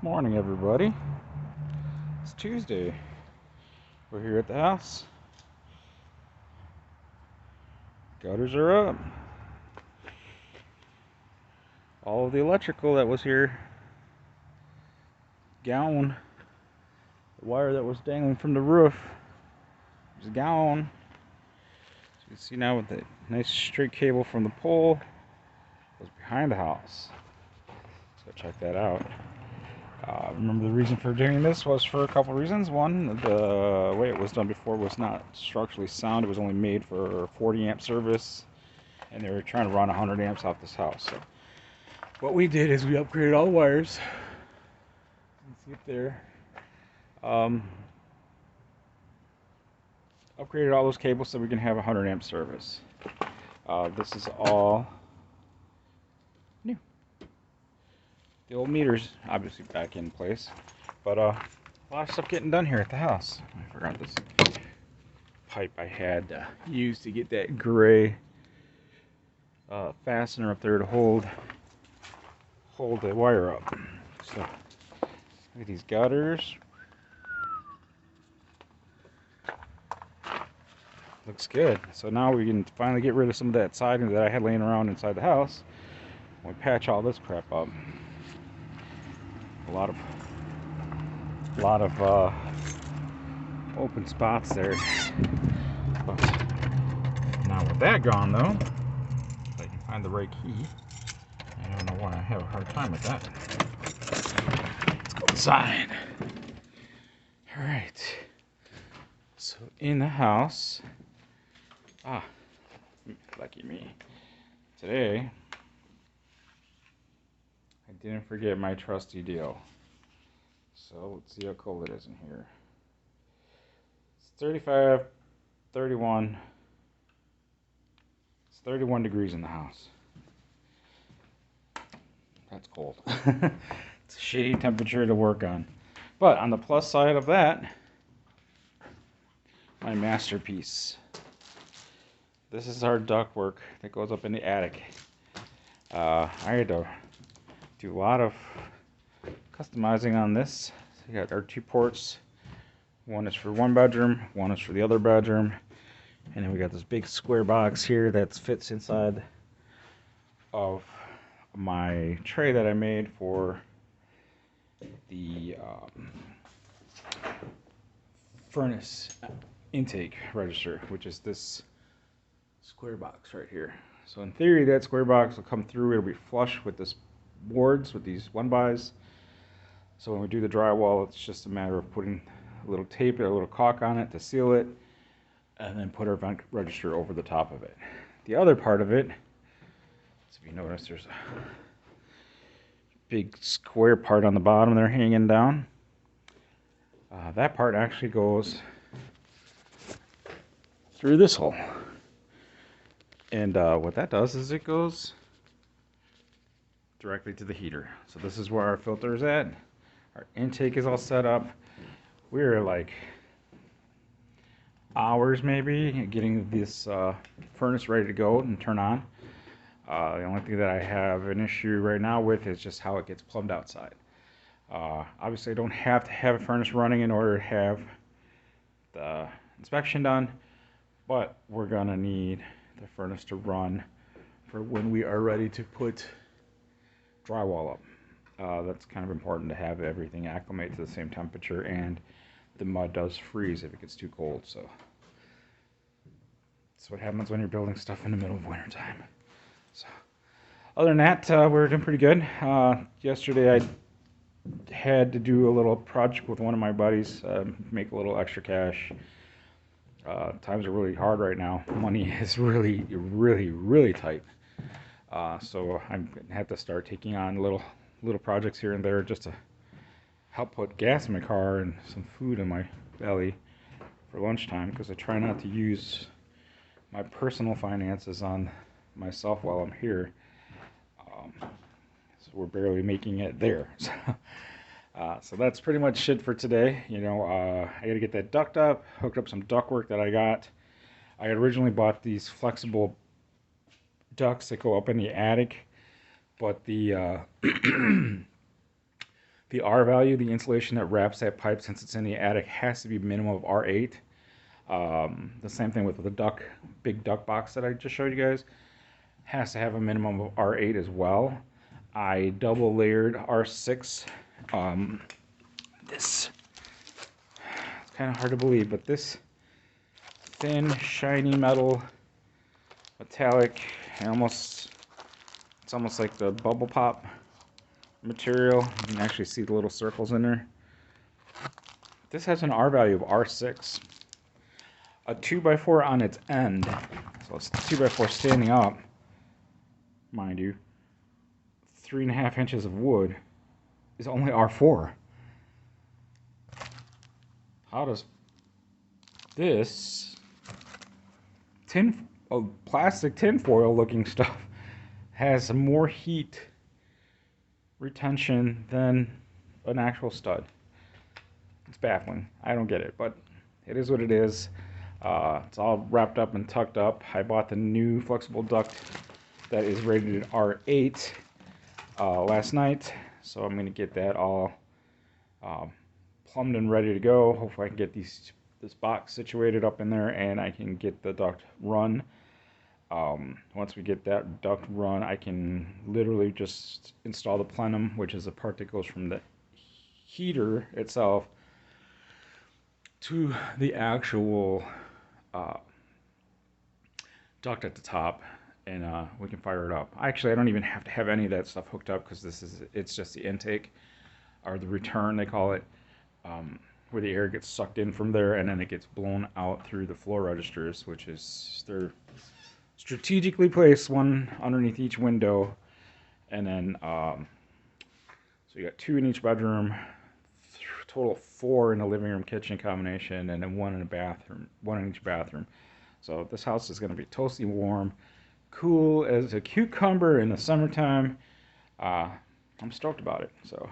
Morning, everybody. It's Tuesday. We're here at the house. Gutters are up. All of the electrical that was here gone. The wire that was dangling from the roof is gone. So you can see now with the nice straight cable from the pole goes behind the house. So check that out. Remember, the reason for doing this was for a couple reasons. One, the way it was done before was not structurally sound. It was only made for 40 amp service, and they were trying to run 100 amps off this house. So what we did is we upgraded all the wires. You can see it there. Upgraded all those cables so we can have 100 amp service. This is all new. The old meter's obviously back in place, but a lot of stuff getting done here at the house. I forgot this pipe I had used to get that gray fastener up there to hold the wire up. So look at these gutters. Looks good. So now we can finally get rid of some of that siding that I had laying around inside the house. We patch all this crap up. A lot of open spots there. But now with that gone, though, if I can find the right key, I don't know why I have a hard time with that. Let's go inside. All right. So in the house, lucky me. Today, I didn't forget my trusty deal. So let's see how cold it is in here. It's 35, 31. It's 31 degrees in the house. That's cold. It's a shitty temperature to work on. But on the plus side of that, my masterpiece. This is our ductwork that goes up in the attic. I had to do a lot of customizing on this. So we got our two ports. One is for one bedroom, one is for the other bedroom. And then we got this big square box here that fits inside of my tray that I made for the furnace intake register, which is this square box right here. So in theory, that square box will come through. It'll be flush with this boards, with these 1x. So when we do the drywall, it's just a matter of putting a little tape or a little caulk on it to seal it, and then put our vent register over the top of it. The other part of it, so if you notice, there's a big square part on the bottom there hanging down. That part actually goes through this hole. And what that does is it goes directly to the heater. So this is where our filter is at. Our intake is all set up. We're like hours maybe getting this furnace ready to go and turn on. The only thing that I have an issue right now with is just how it gets plumbed outside. Obviously I don't have to have a furnace running in order to have the inspection done, but we're gonna need the furnace to run for when we are ready to put drywall up. That's kind of important to have everything acclimate to the same temperature, and the mud does freeze if it gets too cold. So that's what happens when you're building stuff in the middle of winter time. So other than that, we're doing pretty good. Yesterday I had to do a little project with one of my buddies, make a little extra cash. Times are really hard right now. Money is really tight. So I had to start taking on little projects here and there just to help put gas in my car and some food in my belly for lunchtime, because I try not to use my personal finances on myself while I'm here. So we're barely making it there. So that's pretty much it for today. You know, I got to get that duct up, hooked up some ductwork that I got. I had originally bought these flexible ducts that go up in the attic, but the The R value, the insulation that wraps that pipe since it's in the attic, has to be minimum of R8. The same thing with the big duct box that I just showed you guys. Has to have a minimum of R8 as well. I double layered R6. This, it's kind of hard to believe, but this thin, shiny metal, metallic, it's almost like the bubble pop material. You can actually see the little circles in there. This has an R value of R6. A 2x4 on its end, so it's 2x4 standing up, mind you, 3.5 inches of wood is only R4. How does this plastic tinfoil looking stuff has more heat retention than an actual stud? It's baffling. I don't get it, but it is what it is. It's all wrapped up and tucked up. I bought the new flexible duct that is rated R8 last night, so I'm going to get that all plumbed and ready to go. Hopefully I can get this box situated up in there and I can get the duct run. Once we get that duct run, I can literally just install the plenum, which is a part that goes from the heater itself to the actual duct at the top, and we can fire it up. Actually, I don't even have to have any of that stuff hooked up because it's just the intake, or the return they call it, where the air gets sucked in from there and then it gets blown out through the floor registers, which is, they're strategically placed one underneath each window, and then so you got 2 in each bedroom, total 4 in the living room kitchen combination, and then 1 in the bathroom, 1 in each bathroom. So this house is going to be toasty warm, cool as a cucumber in the summertime. I'm stoked about it. So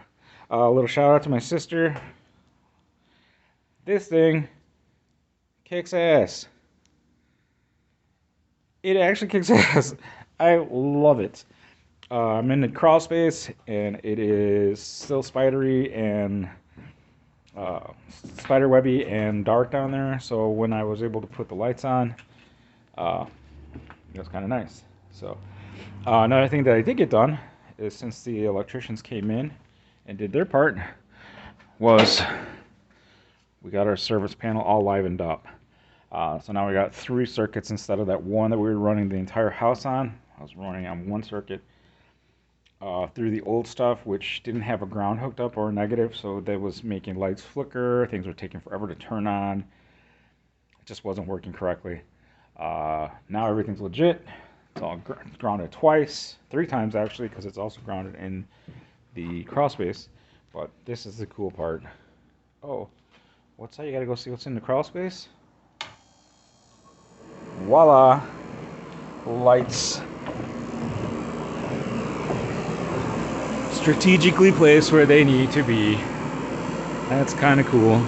a little shout out to my sister. This thing kicks ass. It actually kicks ass. I love it. I'm in the crawl space and it is still spidery and spiderwebby and dark down there, so when I was able to put the lights on, it was kind of nice. So another thing that I did get done is, since the electricians came in and did their part, was we got our service panel all livened up. So now we got 3 circuits instead of that one that we were running the entire house on. I was running on 1 circuit through the old stuff, which didn't have a ground hooked up or a negative, so that was making lights flicker. Things were taking forever to turn on. It just wasn't working correctly. Now everything's legit. It's all grounded twice, 3 times actually, because it's also grounded in the crawl space. But this is the cool part. Oh, what's that? You gotta go see what's in the crawl space? Voila! Lights. Strategically placed where they need to be. That's kind of cool,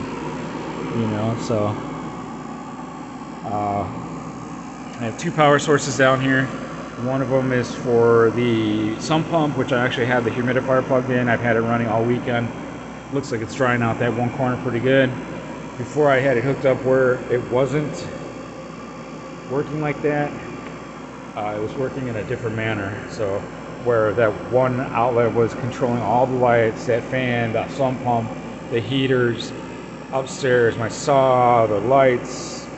you know. So I have 2 power sources down here. One of them is for the sump pump, which I actually have the humidifier plugged in. I've had it running all weekend. Looks like it's drying out that one corner pretty good. Before, I had it hooked up where it wasn't working like that. It was working in a different manner. So where that one outlet was controlling all the lights, that fan, the sump pump, the heaters, upstairs, my saw, the lights.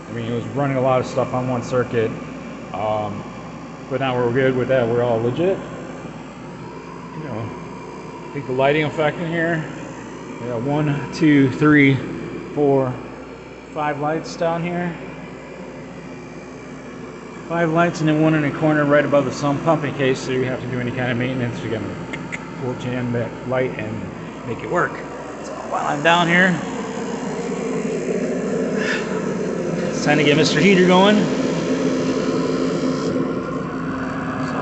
I mean, it was running a lot of stuff on 1 circuit. But now we're good with that. We're all legit. You know, I think the lighting effect in here, we got 1, 2, 3, 4, 5 lights down here. 5 lights, and then 1 in a corner right above the sump pump in case you have to do any kind of maintenance. You're gonna full jam that light and make it work. So while I'm down here, it's time to get Mr. Heater going. So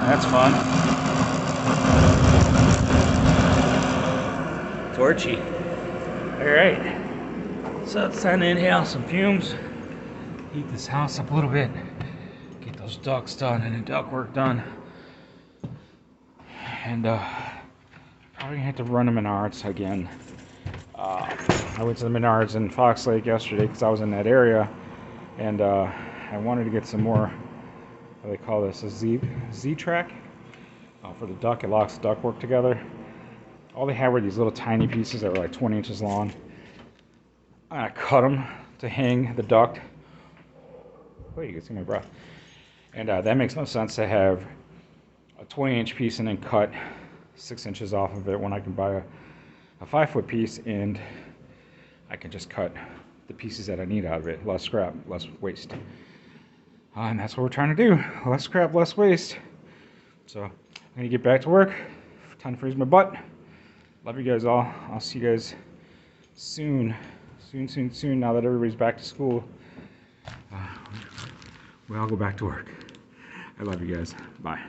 that's fun. Torchy. All right. So it's time to inhale some fumes. Heat this house up a little bit. Get those ducts done and the duct work done. And Probably gonna have to run to Menards again. I went to the Menards in Fox Lake yesterday because I was in that area, and I wanted to get some more. What do they call this? A Z-track for the duct. It locks the ductwork together. All they had were these little tiny pieces that were like 20 inches long. I cut them to hang the duct. Wait, you can see my breath. And that makes no sense to have a 20-inch piece and then cut 6 inches off of it when I can buy a 5-foot piece and I can just cut the pieces that I need out of it. Less scrap, less waste. And that's what we're trying to do. Less scrap, less waste. So I'm gonna get back to work. Time to freeze my butt. Love you guys all. I'll see you guys soon. Soon, now that everybody's back to school. We'll all go back to work. I love you guys. Bye.